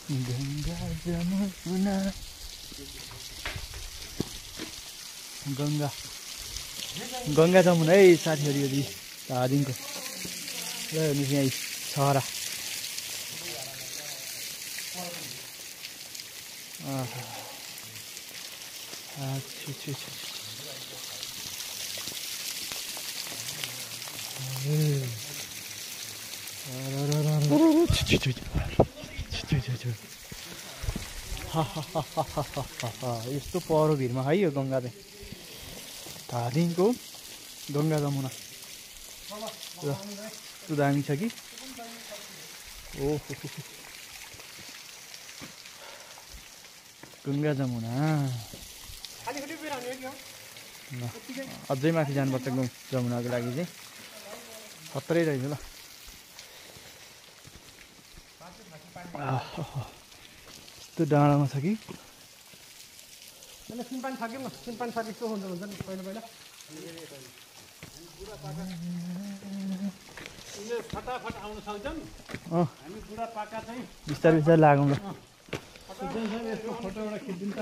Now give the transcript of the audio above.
गंगा जमुना गंगा गंगा जमुना है साथीहरु यदि धादिङको ल हेर्नुस् यहाँ छहरा यस्तो पहरो भिरमा है यो गंगा चाहिँ धादिङको गंगा जमुना यस्तो दामी छ कि ओहो गंगा जमुना अझै माथि जानुपर्छ जमुनाको लागि चाहिँ खतरै रहेछ ल यस्तो डाँडामा छ कि सुनपानी सक्यौँ न सुनपानी सकेको हुन्छ नि पहिला पहिला फटाफट आउन सक्छन् हामी बुढा पाका चाहिँ बिस्तारै बिस्तारै लागौँ ल यसको फोटो एउटा खिचिदिन्छ